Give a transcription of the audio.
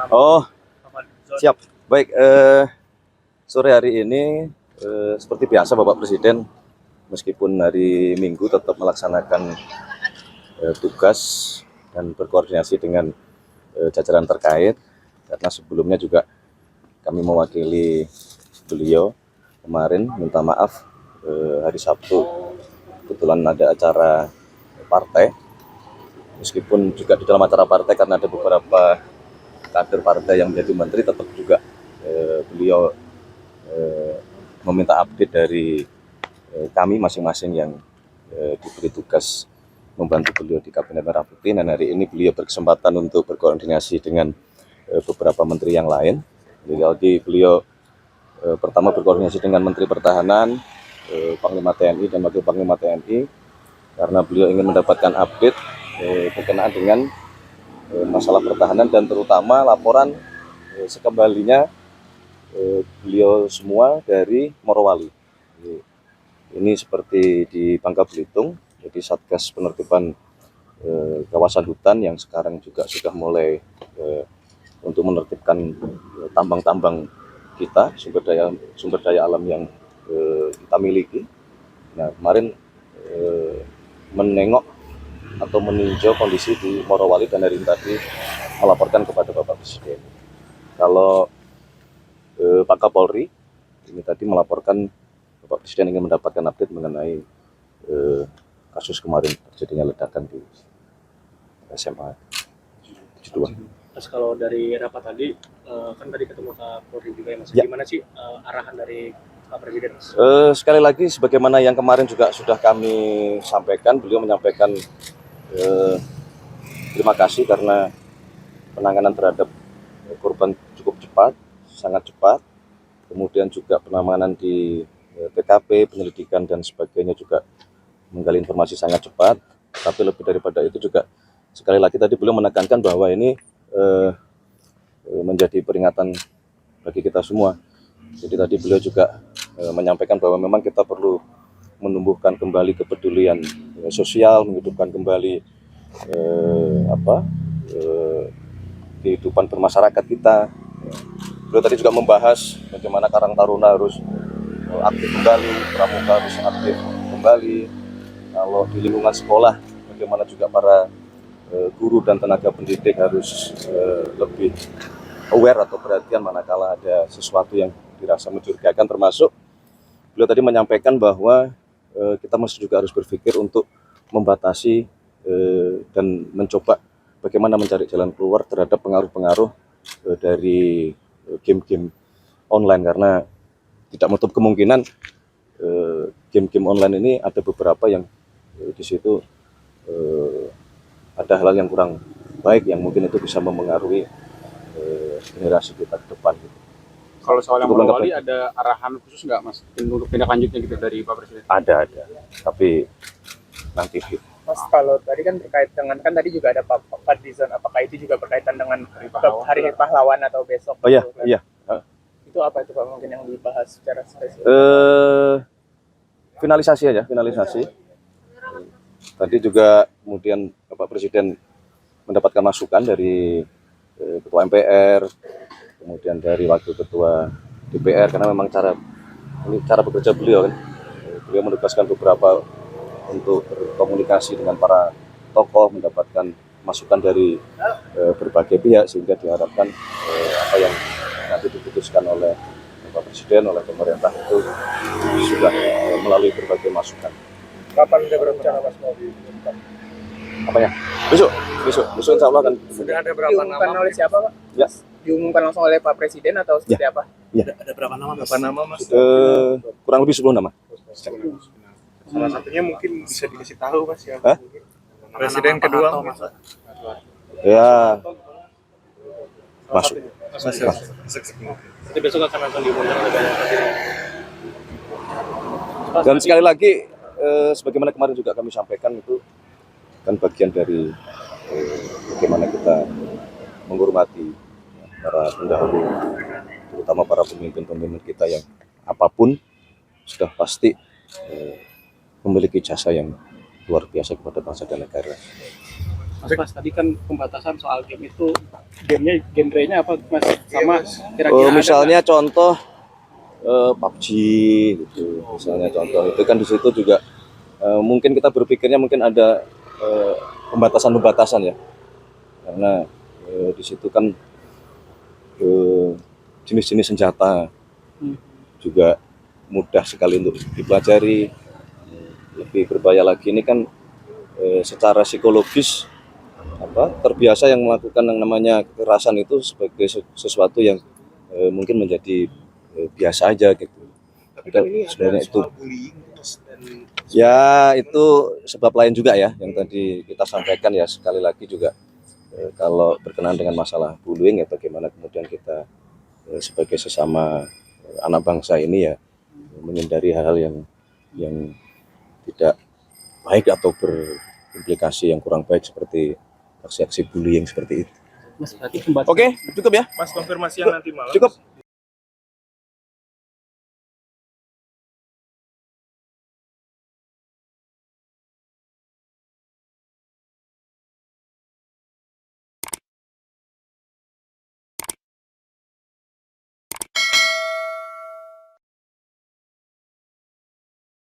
Oh, siap. Baik, sore hari ini seperti biasa Bapak Presiden, meskipun hari Minggu tetap melaksanakan tugas dan berkoordinasi dengan jajaran terkait, karena sebelumnya juga kami mewakili beliau kemarin minta maaf hari Sabtu kebetulan ada acara partai, meskipun juga di dalam acara partai karena ada beberapa kader partai yang menjadi menteri, tetap juga beliau meminta update dari kami masing-masing yang diberi tugas membantu beliau di Kabinet Merah Putih, dan hari ini beliau berkesempatan untuk berkoordinasi dengan beberapa menteri yang lain. Jadi beliau pertama berkoordinasi dengan Menteri Pertahanan, Panglima TNI dan Wakil Panglima TNI, karena beliau ingin mendapatkan update berkenaan dengan masalah pertahanan dan terutama laporan sekembalinya beliau semua dari Morowali. Ini seperti di Bangka Belitung, jadi Satgas Penertiban kawasan hutan yang sekarang juga sudah mulai untuk menertibkan tambang-tambang kita, sumber daya alam yang kita miliki. Nah, kemarin menengok atau meninjau kondisi di Morowali dan hari ini tadi melaporkan kepada Bapak Presiden. Kalau Pak Kapolri ini tadi melaporkan Bapak Presiden ingin mendapatkan update mengenai kasus kemarin terjadinya ledakan di SMA 72. Mas, kalau dari rapat tadi, kan tadi ketemu Kak Polri juga ya Mas, ya. Gimana sih arahan dari Pak Presiden Mas? Sekali lagi sebagaimana yang kemarin juga sudah kami sampaikan, beliau menyampaikan terima kasih karena penanganan terhadap korban cukup cepat, sangat cepat. Kemudian juga penanganan di TKP, penyelidikan dan sebagainya juga menggali informasi sangat cepat. Tapi lebih daripada itu juga sekali lagi tadi beliau menekankan bahwa ini menjadi peringatan bagi kita semua. Jadi tadi beliau juga menyampaikan bahwa memang kita perlu menumbuhkan kembali kepedulian sosial, menghidupkan kembali kehidupan bermasyarakat kita. Beliau tadi juga membahas bagaimana Karang Taruna harus aktif kembali, pramuka harus aktif kembali. Kalau di lingkungan sekolah, bagaimana juga para guru dan tenaga pendidik harus lebih aware atau perhatian manakala ada sesuatu yang dirasa mencurigakan, termasuk beliau tadi menyampaikan bahwa kita masih juga harus berpikir untuk membatasi dan mencoba bagaimana mencari jalan keluar terhadap pengaruh-pengaruh dari game-game online, karena tidak menutup kemungkinan game-game online ini ada beberapa yang di situ ada hal yang kurang baik yang mungkin itu bisa mempengaruhi generasi kita ke depan gitu. Kalau soal yang Morowali ada arahan khusus nggak Mas untuk tindak lanjutnya gitu dari Pak Presiden? Ada, tapi nanti Mas, kalau tadi kan terkait dengan, kan tadi juga ada Pak Fadlizon, apakah itu juga berkaitan dengan Hari Pahlawan atau besok? Oh iya, gitu, kan? iya. Itu apa itu Pak mungkin yang dibahas secara spesifik? Finalisasi aja, finalisasi. Tadi juga kemudian Bapak Presiden mendapatkan masukan dari Ketua MPR, kemudian dari Wakil Ketua DPR, karena memang cara bekerja beliau kan. Beliau menugaskan beberapa untuk berkomunikasi dengan para tokoh, mendapatkan masukan dari berbagai pihak, sehingga diharapkan apa yang nanti diputuskan oleh Bapak Presiden, oleh pemerintah itu sudah melalui berbagai masukan. Kapan sudah berencana Mas mau diumumkan? Apanya? Besok insya Allah kan. Sudah ada berapa nama? Diumumkan oleh siapa Pak? Ya. Diumumkan langsung oleh Pak Presiden atau seperti apa? Ya. Ada berapa nama Mas? Kurang lebih 10 nama. Salah satunya mungkin bisa dikasih tahu Mas ya. Hah? Presiden kedua Mas. Ya. Masuk. Jadi besok akan langsung diumumkan oleh banyak presiden. Dan sekali lagi sebagaimana kemarin juga kami sampaikan, itu kan bagian dari bagaimana kita menghormati para pendahulu, terutama para pemimpin-pemimpin kita yang apapun sudah pasti memiliki jasa yang luar biasa kepada bangsa dan negara. Mas tadi kan pembatasan soal game itu genrenya apa Mas? Sama kira-kira Misalnya contoh PUBG gitu, misalnya contoh itu kan di situ juga mungkin kita berpikirnya mungkin ada pembatasan-pembatasan ya, karena di situ kan jenis-jenis senjata juga mudah sekali untuk dipelajari. Lebih berbahaya lagi ini kan secara psikologis terbiasa yang melakukan yang namanya kekerasan itu sebagai sesuatu yang mungkin menjadi biasa aja gitu. Tapi kan ini Sebenarnya ada itu soal bullying terus dan ya itu sebab lain juga ya yang tadi kita sampaikan ya, sekali lagi juga kalau berkenaan dengan masalah bullying ya bagaimana kemudian kita sebagai sesama anak bangsa ini ya menghindari hal-hal yang tidak baik atau berimplikasi yang kurang baik seperti aksi-aksi bullying seperti itu. Mas berarti pembatasan Oke, cukup ya? Mas konfirmasi yang nanti malam. Cukup.